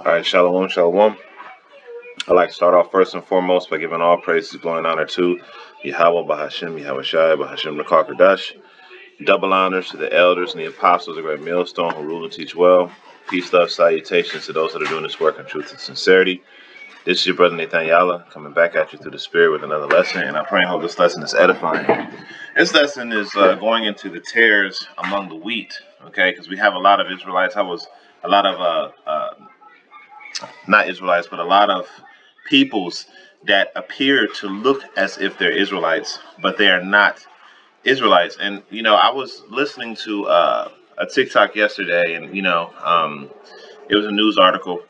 All right, shalom, shalom. I'd like to start off first and foremost by giving all praises, glory, and honor to Yahweh, Bahashem, Yahweh Shai, Bahashem, the Dash. Double honors to the elders and the apostles, the great millstone who rule and teach well. Peace, love, salutations to those that are doing this work in truth and sincerity. This is your brother Nathan Yala coming back at you through the Spirit with another lesson, and I pray and hope this lesson is edifying. This lesson is going into the tares among the wheat, okay? Because we have a lot of Israelites. A lot of not Israelites, but a lot of peoples that appear to look as if they're Israelites, but they are not Israelites. And I was listening to a TikTok yesterday, and it was a news article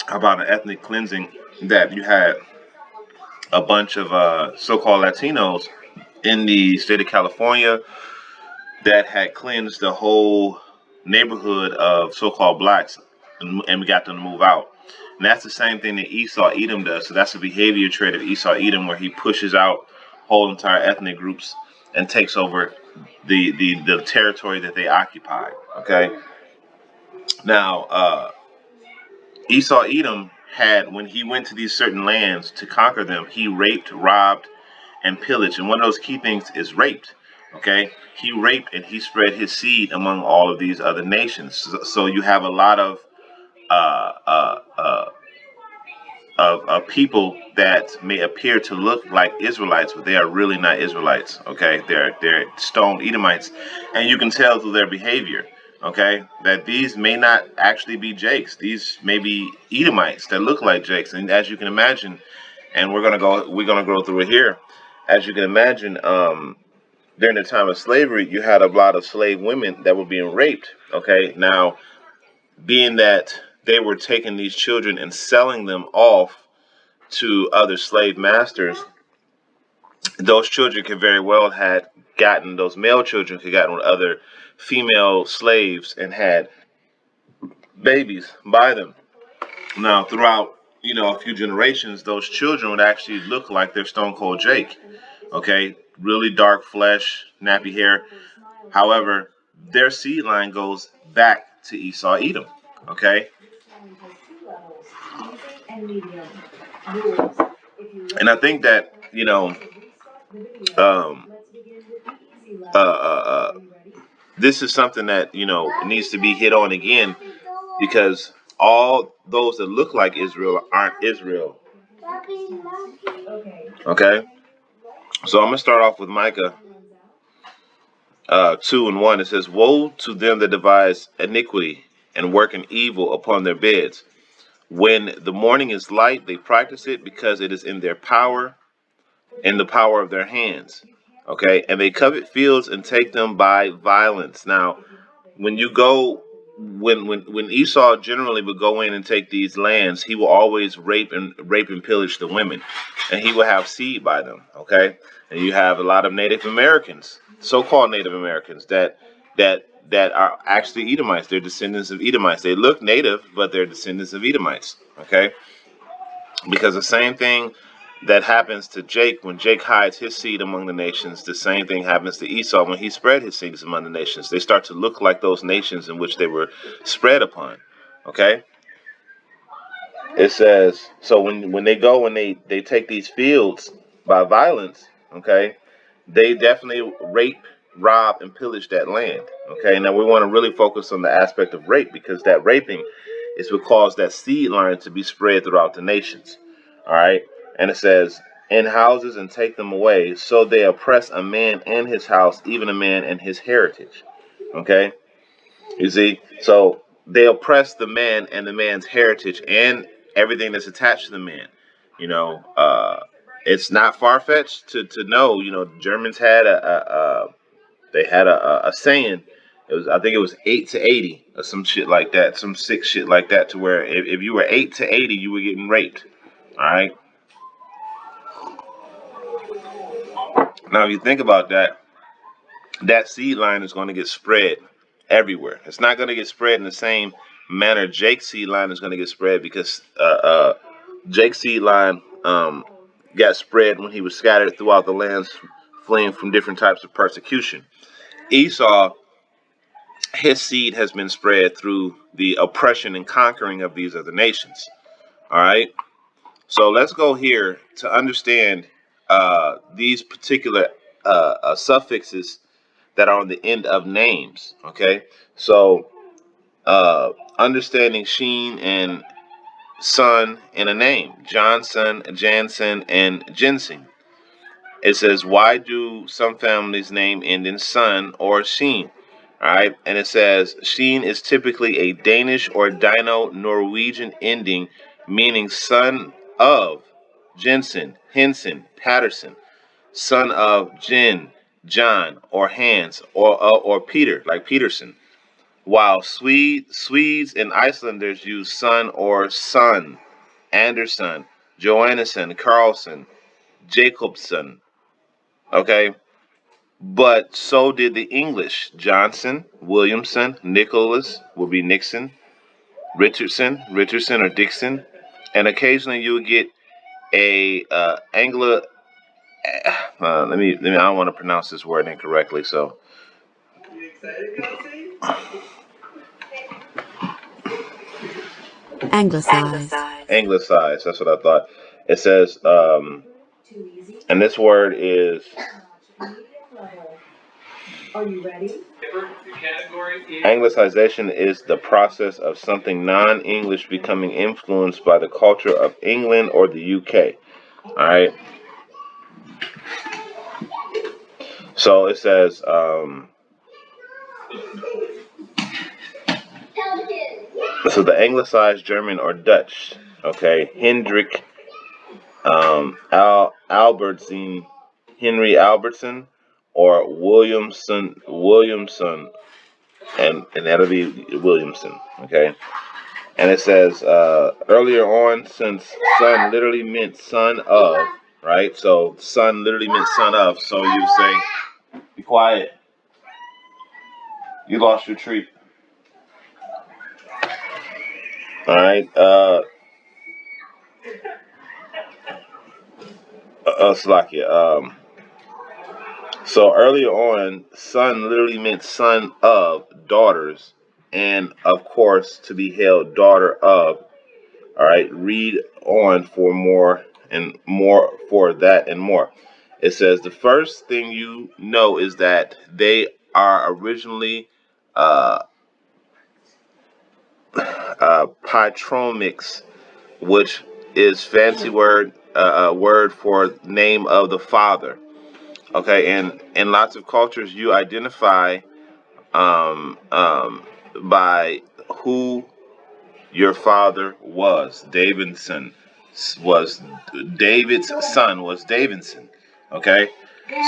about an ethnic cleansing that you had a bunch of so-called Latinos in the state of California that had cleansed the whole neighborhood of so-called blacks, and we got them to move out. And that's the same thing that Esau Edom does. So that's a behavior trait of Esau Edom, where he pushes out whole entire ethnic groups and takes over the territory that they occupy. Okay. Now, Esau Edom had, when he went to these certain lands to conquer them, he raped, robbed, and pillaged. And one of those key things is raped. Okay, he raped and he spread his seed among all of these other nations. So you have a lot of uh, uh, uh, people that may appear to look like Israelites, but they are really not Israelites. Okay, they're stone Edomites, and you can tell through their behavior. Okay, that these may not actually be Jakes. These may be Edomites that look like Jakes, and as you can imagine, and we're gonna go through it here. As you can imagine, during the time of slavery, you had a lot of slave women that were being raped. Okay, now being that they were taking these children and selling them off to other slave masters, those children could very well had gotten those male children could gotten with other female slaves and had babies by them. Now, throughout a few generations, those children would actually look like their Stone Cold Jake. Okay, really dark flesh, nappy hair. However, their seed line goes back to Esau Edom. Okay, and I think that um, uh, uh, uh, this is something that needs to be hit on again, because all those that look like Israel aren't Israel. Okay, so I'm gonna start off with Micah 2:1. It says, "Woe to them that devise iniquity and work an evil upon their beds. When the morning is light, they practice it, because it is in their power, in the power of their hands." Okay, and they covet fields and take them by violence. Now, when you go, when Esau generally would go in and take these lands, he will always rape and pillage the women, and he will have seed by them. Okay, and you have a lot of Native Americans, so-called Native Americans, that are actually Edomites. They're descendants of Edomites. They look native, but they're descendants of Edomites. Okay, because the same thing that happens to Jake when Jake hides his seed among the nations, the same thing happens to Esau when he spread his seeds among the nations. They start to look like those nations in which they were spread upon. Okay? It says, so when they go and they take these fields by violence, okay, they definitely rape, rob, and pillage that land. Okay, now we want to really focus on the aspect of rape, because that raping is what caused that seed line to be spread throughout the nations. All right, and it says, "In houses and take them away, so they oppress a man and his house, even a man and his heritage." Okay, you see, so they oppress the man and the man's heritage and everything that's attached to the man. You know, it's not far fetched to know. Germans had a saying. It was, I think it was 8 to 80 or some shit like that, some sick shit like that, to where if you were 8 to 80, you were getting raped. All right. Now, if you think about that, that seed line is going to get spread everywhere. It's not going to get spread in the same manner Jake's seed line is going to get spread, because Jake's seed line got spread when he was scattered throughout the lands, fleeing from different types of persecution. Esau his seed has been spread through the oppression and conquering of these other nations. All right. So let's go here to understand these particular suffixes that are on the end of names. Okay. So understanding Sheen and Sun in a name, Johnson, Jansen, and Ginseng. It says, why do some families' name end in Sun or Sheen? All right, and it says Sheen is typically a Danish or Dino-Norwegian ending, meaning son of Jensen, Henson, Patterson, son of Jen, John, or Hans, or Peter, like Peterson. While Swedes and Icelanders use son or son, Anderson, Johannesson, Carlson, Jacobson. Okay, but so did the English. Johnson, Williamson, Nicholas will be Nixon, Richardson or Dixon, and occasionally you'll get a Anglo. Let me. I don't want to pronounce this word incorrectly, so Anglicized. anglicized. That's what I thought. It says, and this word is. Anglicization is the process of something non-English becoming influenced by the culture of England or the UK. All right. So it says, so the anglicized German or Dutch. Okay, Hendrik Albertson, Henry Albertson, or Williamson, and that'll be Williamson. Okay. And it says earlier on, since son literally meant son of, right? So son literally meant son of. So you say, be quiet. You lost your treat. All right. Slakia. So earlier on, son literally meant son of daughters, and of course to be held daughter of. All right, read on for more and more for that and more. It says the first thing you know is that they are originally uh, patronymics, which is fancy word for name of the father. Okay, and in lots of cultures, you identify by who your father was. Davidson was David's son was Davidson. Okay,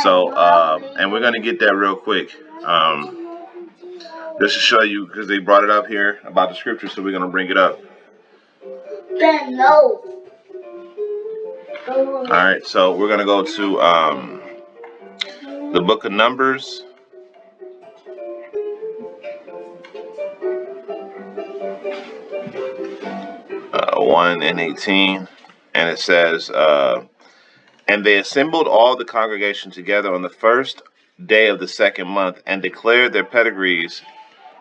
so and we're gonna get that real quick. Just to show you because they brought it up here about the scripture, so we're gonna bring it up. No. All right, so we're gonna go to the book of Numbers. 1:18, and it says, and they assembled all the congregation together on the first day of the second month, and declared their pedigrees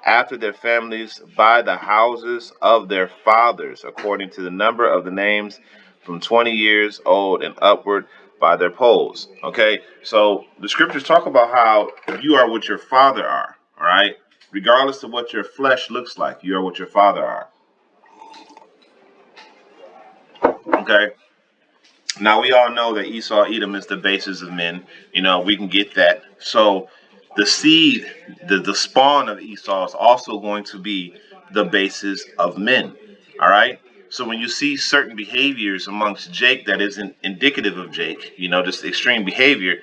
after their families by the houses of their fathers, according to the number of the names from 20 years old and upward by their polls. Okay, so the scriptures talk about how you are what your father are, all right? Regardless of what your flesh looks like, you are what your father are. Okay. Now we all know that Esau Edom is the basis of men. You know, we can get that. So the seed, the spawn of Esau is also going to be the basis of men. All right. So when you see certain behaviors amongst Jake that isn't indicative of Jake, you know, just extreme behavior,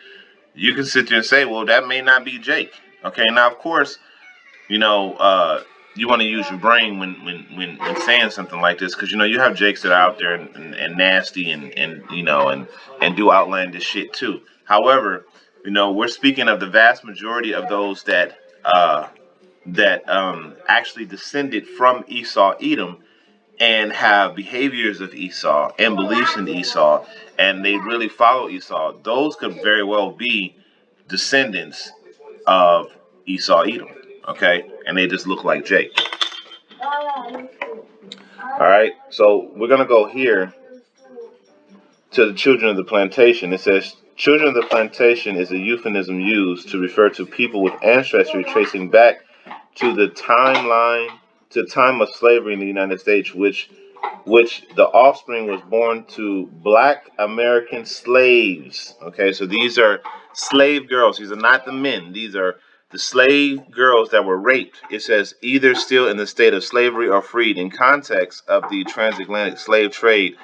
you can sit there and say, well, that may not be Jake. Okay. Now, of course, you know, you want to use your brain when saying something like this, because you know you have Jakes that are out there and nasty and you know and do outlandish shit too. However, you know we're speaking of the vast majority of those that actually descended from Esau Edom and have behaviors of Esau and beliefs in Esau, and they really follow Esau. Those could very well be descendants of Esau Edom. Okay, and they just look like Jake. All right, so we're gonna go here to the children of the plantation. It says, children of the plantation is a euphemism used to refer to people with ancestry tracing back to the time of slavery in the United States, which the offspring was born to black American slaves. Okay, so these are slave girls. These are not the men. These are the slave girls that were raped. It says either still in the state of slavery or freed in context of the transatlantic slave trade,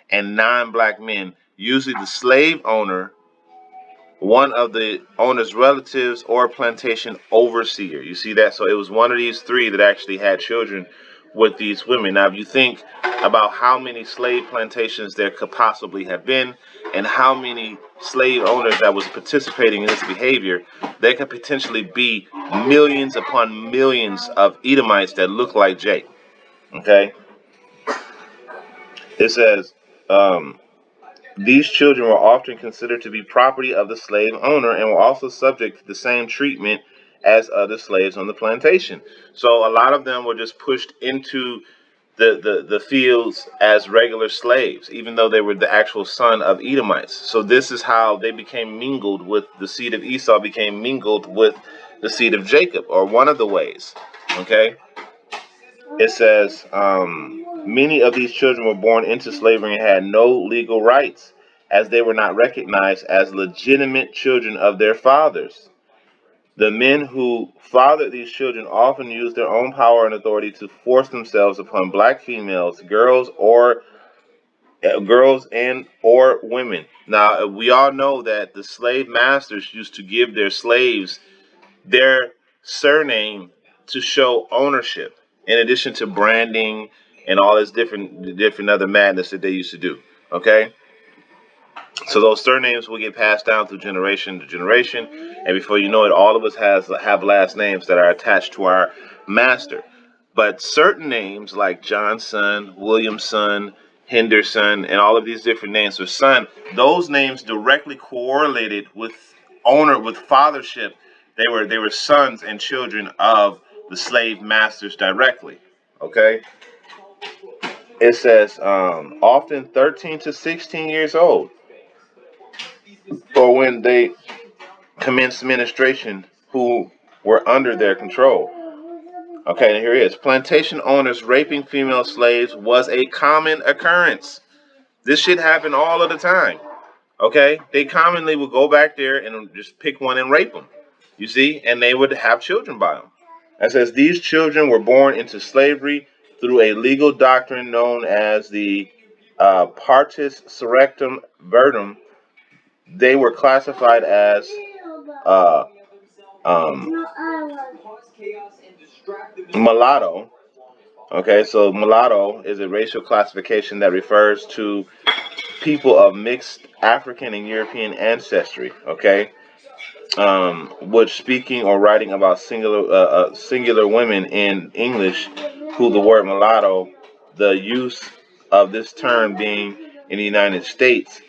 and non-black men, usually the slave owner, one of the owner's relatives, or plantation overseer. You see that? So it was one of these three that actually had children with these women. Now, if you think about how many slave plantations there could possibly have been, and how many slave owners that was participating in this behavior, there could potentially be millions upon millions of Edomites that look like Jake. Okay? It says, these children were often considered to be property of the slave owner and were also subject to the same treatment as other slaves on the plantation. So a lot of them were just pushed into the fields as regular slaves, even though they were the actual son of Edomites. So this is how they became mingled with the seed of Esau, became mingled with the seed of Jacob, or one of the ways. Okay? It says, many of these children were born into slavery and had no legal rights, as they were not recognized as legitimate children of their fathers. The men who fathered these children often used their own power and authority to force themselves upon black females, girls and or women. Now, we all know that the slave masters used to give their slaves their surname to show ownership, in addition to branding and all this different other madness that they used to do. Okay, so those surnames will get passed down through generation to generation, and before you know it, all of us have last names that are attached to our master. But certain names like Johnson, Williamson, Henderson, and all of these different names for son, those names directly correlated with fathership. They were sons and children of the slave masters directly. Okay, it says often 13 to 16 years old, or when they commenced administration, who were under their control. Okay, and here it is. Plantation owners raping female slaves was a common occurrence. This shit happened all of the time. Okay, they commonly would go back there and just pick one and rape them. You see, and they would have children by them. It says these children were born into slavery through a legal doctrine known as the partis surrectum verdum. They were classified as uh, um, mulatto. Okay, so mulatto is a racial classification that refers to people of mixed African and European ancestry. Okay, which speaking or writing about singular women in English, who the word mulatto, the use of this term being in the United States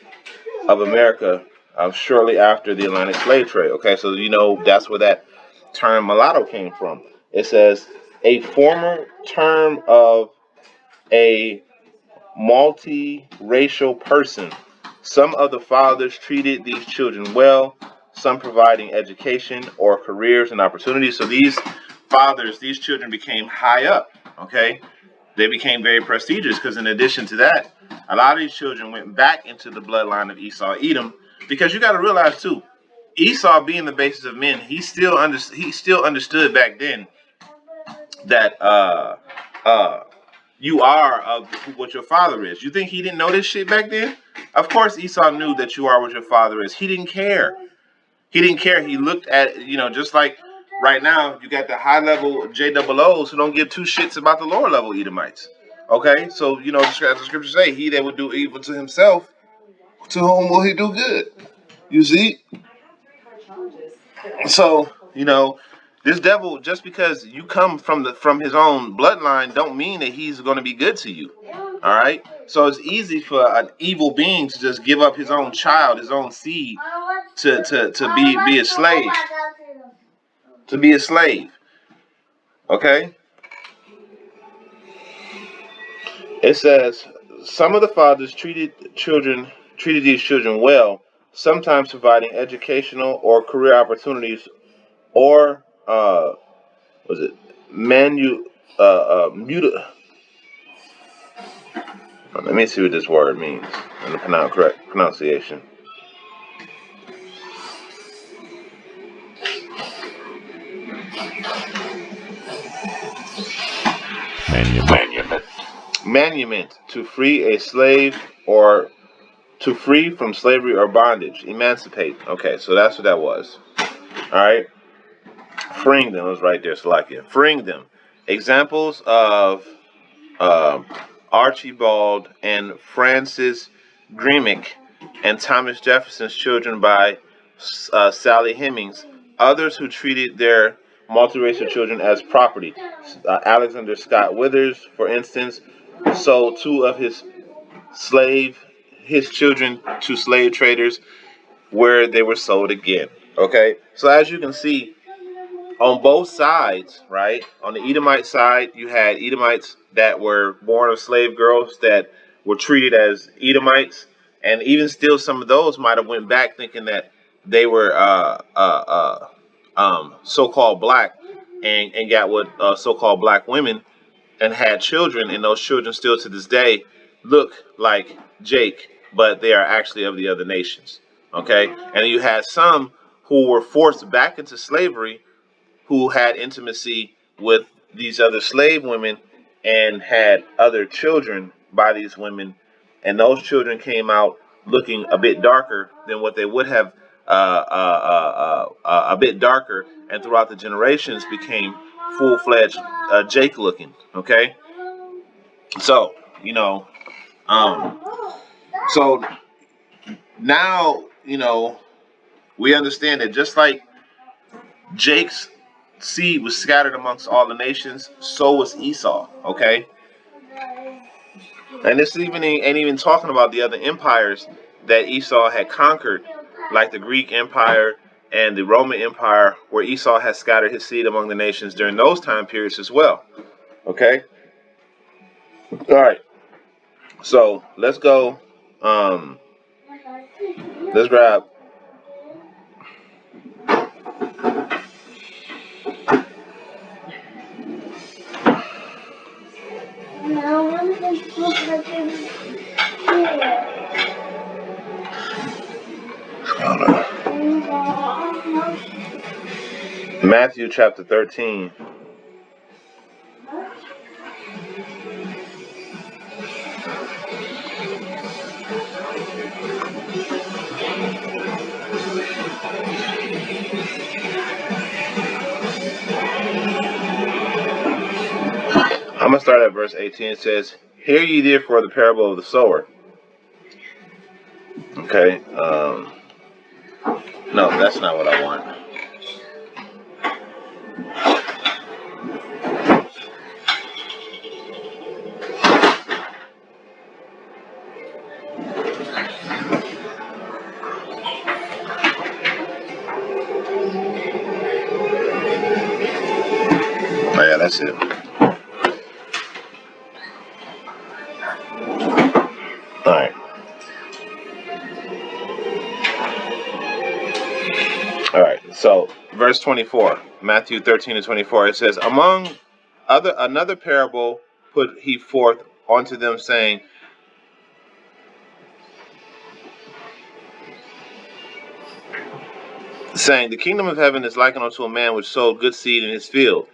of America shortly after the Atlantic slave trade. Okay, so you know that's where that term mulatto came from. It says a former term of a multiracial person. Some of the fathers treated these children well, some providing education or careers and opportunities. So these fathers, these children became high up. Okay, they became very prestigious because in addition to that, a lot of these children went back into the bloodline of Esau, Edom, because you got to realize too, Esau being the basis of men, he still understood back then that uh you are of what your father is. You think he didn't know this shit back then? Of course Esau knew that you are what your father is. He didn't care. He didn't care. He looked at, just like right now, you got the high level JOOs who don't give two shits about the lower level Edomites. Okay, so as the scriptures say, he that would do evil to himself, to whom will he do good? You see? So, this devil, just because you come from his own bloodline, don't mean that he's going to be good to you. All right. So it's easy for an evil being to just give up his own child, his own seed, to be a slave. To be a slave. Okay? It says some of the fathers treated these children well, sometimes providing educational or career opportunities or was it manu muta. Let me see what this word means and the correct pronunciation. Manument. Manument, to free a slave or to free from slavery or bondage. Emancipate. Okay, so that's what that was. All right. Freeing them was right there, Salakia. Freeing them. Examples of uh, Archibald and Francis Gremick and Thomas Jefferson's children by Sally Hemings. Others who treated their multiracial children as property. Alexander Scott Withers, for instance, sold two of his children to slave traders where they were sold again. Okay, so as you can see, on both sides, right? On the Edomite side, you had Edomites that were born of slave girls that were treated as Edomites, and even still, some of those might have went back thinking that they were so-called black, and got with so-called black women and had children, and those children still to this day look like Jake, but they are actually of the other nations. Okay, and you had some who were forced back into slavery who had intimacy with these other slave women and had other children by these women, and those children came out looking a bit darker than what they would have, a bit darker, and throughout the generations became full-fledged Jake looking. Okay, so um, so now we understand that just like Jake's seed was scattered amongst all the nations, so was Esau. Okay, and this even ain't even talking about the other empires that Esau had conquered, like the Greek Empire and the Roman Empire, where Esau has scattered his seed among the nations during those time periods as well. Okay, all right. So let's go. Um, let's grab Matthew chapter 13. I'm gonna start at verse 18. It says, "Hear ye therefore the parable of the sower." Okay. No, that's not what I want. Oh yeah, that's it. All right. All right. So verse 24, Matthew 13 and 24. It says, "Among another parable put he forth unto them, saying, the kingdom of heaven is likened unto a man which sowed good seed in his field."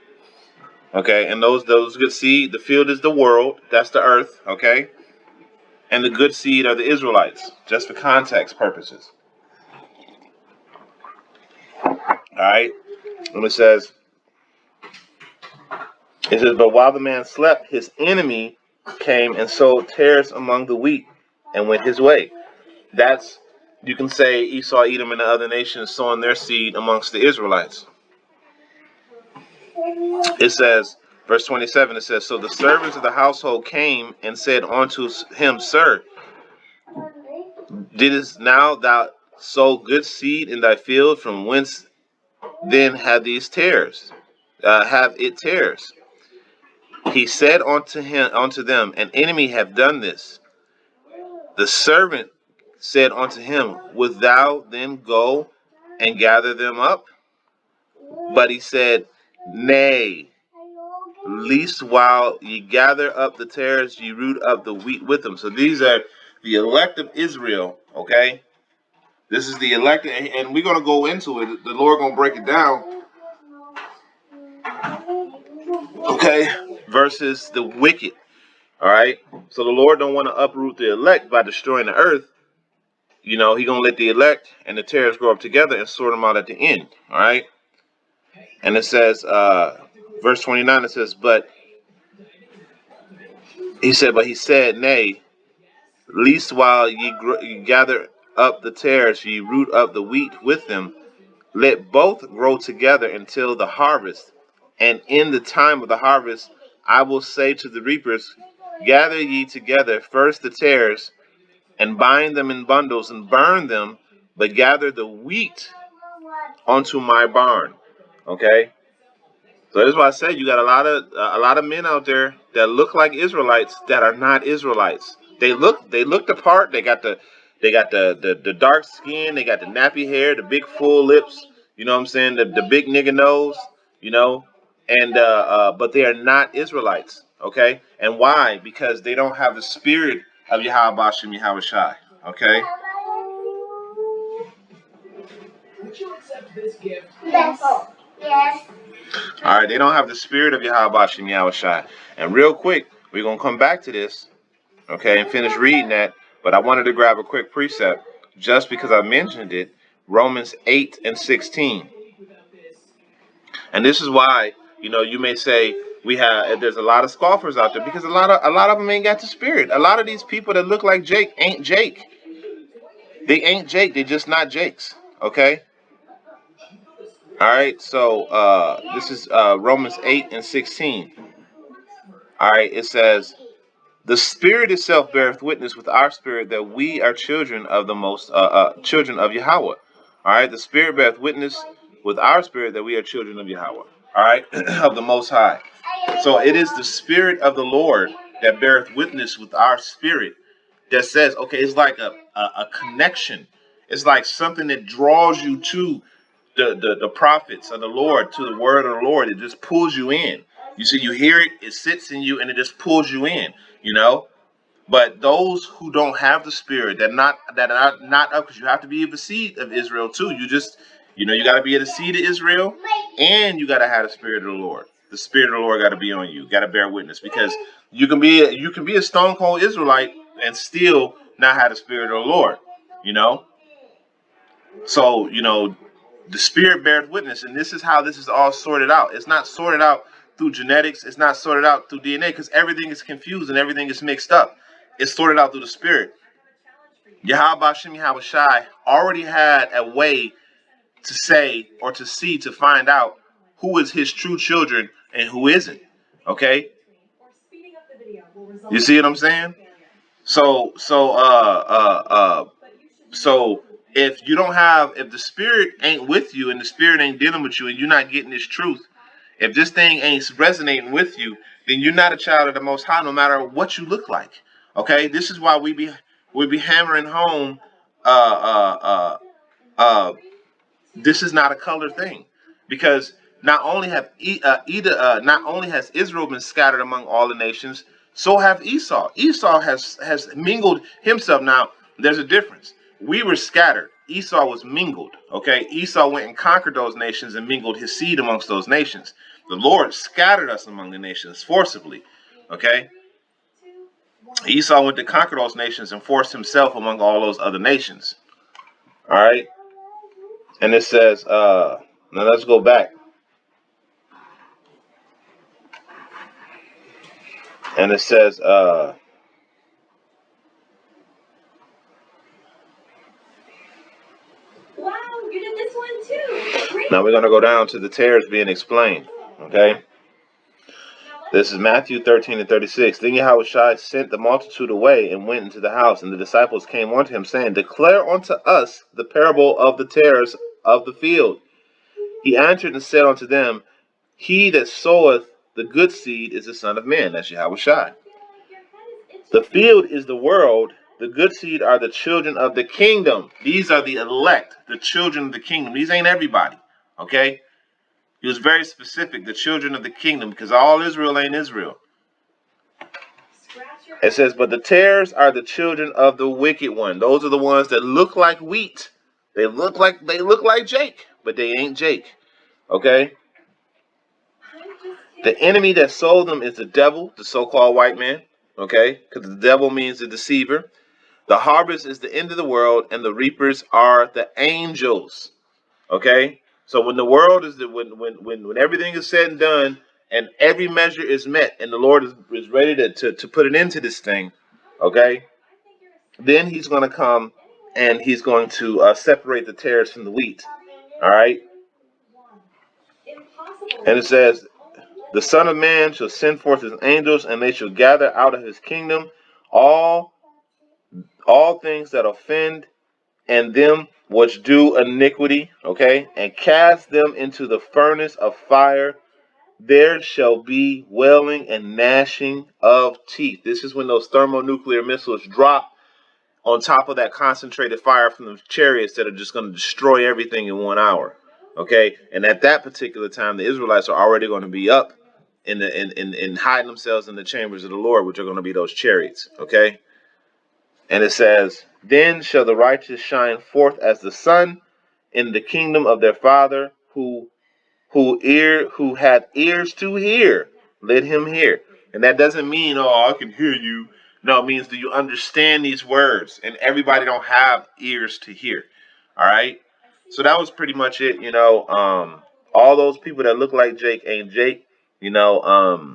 Okay, and those good seed, the field is the world, that's the earth. Okay, and the good seed are the Israelites, just for context purposes. All right, and it says, "But while the man slept, his enemy came and sowed tares among the wheat, and went his way." That's, you can say, Esau, Edom, and the other nations sowing their seed amongst the Israelites. It says, verse 27, it says, "So the servants of the household came and said unto him, Sir, didst now thou sow good seed in thy field? From whence then have these tares?" have it tares. He said unto them, an enemy have done this. The servant said unto him, wilt thou then go and gather them up? But he said, nay, least while ye gather up the tares, ye root up the wheat with them. So these are the elect of Israel, okay? This is the elect, and we're going to go into it. The Lord going to break it down, okay, versus the wicked, all right? So the Lord don't want to uproot the elect by destroying the earth. You know, he going to let the elect and the tares grow up together and sort them out at the end, all right? And it says, verse 29, it says, but he said, nay, least while ye gather up the tares, ye root up the wheat with them. Let both grow together until the harvest. And in the time of the harvest, I will say to the reapers, gather ye together first the tares, and bind them in bundles, and burn them, but gather the wheat onto my barn. Okay? So that's why I said you got a lot of men out there that look like Israelites that are not Israelites. They look the part. They got the dark skin. They got the nappy hair, the big full lips. You know what I'm saying? The big nigga nose. You know, and but they are not Israelites. Okay, and why? Because they don't have the spirit of Yahweh Bashem Yahweh Shai. Okay. Would you accept this gift? Yes. Yes. All right, they don't have the spirit of Yahweh Bashem Yahweh Shai. And real quick, we're going to come back to this, okay, and finish reading that. But I wanted to grab a quick precept just because I mentioned it, Romans 8 and 16. And this is why, you know, you may say there's a lot of scoffers out there because a lot of them ain't got the spirit. A lot of these people that look like Jake ain't Jake. They ain't Jake. They just not Jakes, okay? All right, so this is Romans 8 and 16. All right, it says, the Spirit itself beareth witness with our spirit that we are children of the children of Yahweh. All right, the Spirit beareth witness with our spirit that we are children of Yahweh. All right, of the Most High. So it is the Spirit of the Lord that beareth witness with our spirit that says, okay, it's like a connection. It's like something that draws you to the prophets of the Lord, to the word of the Lord. It just pulls you in. You see, you hear it, it sits in you, and it just pulls you in, you know. But those who don't have the spirit, that are not up, because you have to be of the seed of Israel too. You got to be of the seed of Israel, and you got to have the spirit of the Lord. The spirit of the Lord got to be on you. Got to bear witness, because you can be a stone cold Israelite and still not have the spirit of the Lord. You know. So the spirit bears witness, and this is how this is all sorted out. It's not sorted out through genetics. It's not sorted out through DNA, because everything is confused and everything is mixed up. It's sorted out through the spirit. Yahweh Bashem Yahweh Shai already had a way to say or to see, to find out who is his true children and who isn't. Okay? You see what I'm saying? So if the spirit ain't with you and the spirit ain't dealing with you and you're not getting this truth, if this thing ain't resonating with you, then you're not a child of the Most High, no matter what you look like. Okay, this is why we be hammering home. This is not a color thing, because not only has Israel been scattered among all the nations, so have Esau. Esau has mingled himself. Now there's a difference. We were scattered. Esau was mingled. Okay, Esau went and conquered those nations and mingled his seed amongst those nations. The Lord scattered us among the nations forcibly. Okay, Esau went to conquer those nations and forced himself among all those other nations. All right, and it says, now let's go back. And it says, wow, you did this one too. Great. Now we're going to go down to the tares being explained. Okay. This is Matthew 13 and 36. Then Yahushua sent the multitude away and went into the house, and the disciples came unto him, saying, declare unto us the parable of the tares of the field. He answered and said unto them, He that soweth the good seed is the Son of Man. That's Yahweh Shai. The field is the world. The good seed are the children of the kingdom. These are the elect, the children of the kingdom. These ain't everybody, okay? He was very specific, the children of the kingdom, because all Israel ain't Israel. It says, but the tares are the children of the wicked one. Those are the ones that look like wheat. They look like Jake, but they ain't Jake, okay? The enemy that sold them is the devil, the so-called white man, okay? Because the devil means the deceiver. The harvest is the end of the world, and the reapers are the angels. Okay? So when the world is when everything is said and done, and every measure is met, and the Lord is ready to put an end to this thing, okay? Then he's going to come and he's going to separate the tares from the wheat. All right? And it says, the Son of Man shall send forth his angels, and they shall gather out of his kingdom all things that offend and them which do iniquity, okay, and cast them into the furnace of fire. There shall be wailing and gnashing of teeth. This is when those thermonuclear missiles drop on top of that concentrated fire from the chariots that are just going to destroy everything in 1 hour, okay. And at that particular time, the Israelites are already going to be up in hiding themselves in the chambers of the Lord, which are going to be those chariots, okay. And it says, then shall the righteous shine forth as the sun in the kingdom of their Father, who hath ears to hear, let him hear. And that doesn't mean, oh, I can hear you. No, it means, do you understand these words? And everybody don't have ears to hear. All right. So that was pretty much it. All those people that look like Jake ain't Jake. There's a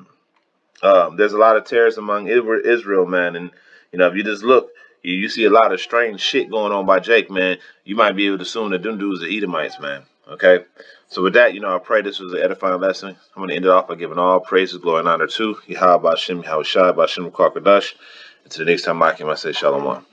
lot of terrorists among Israel, man, and if you just look, you see a lot of strange shit going on by Jake, man. You might be able to assume that them dudes are Edomites, man. Okay, so with that, I pray this was an edifying lesson. I'm going to end it off by giving all praises, glory, and honor to Yahweh Bashem, Yahweh Shai, Bashem Kwakadash. Until the next time, I say Shalom.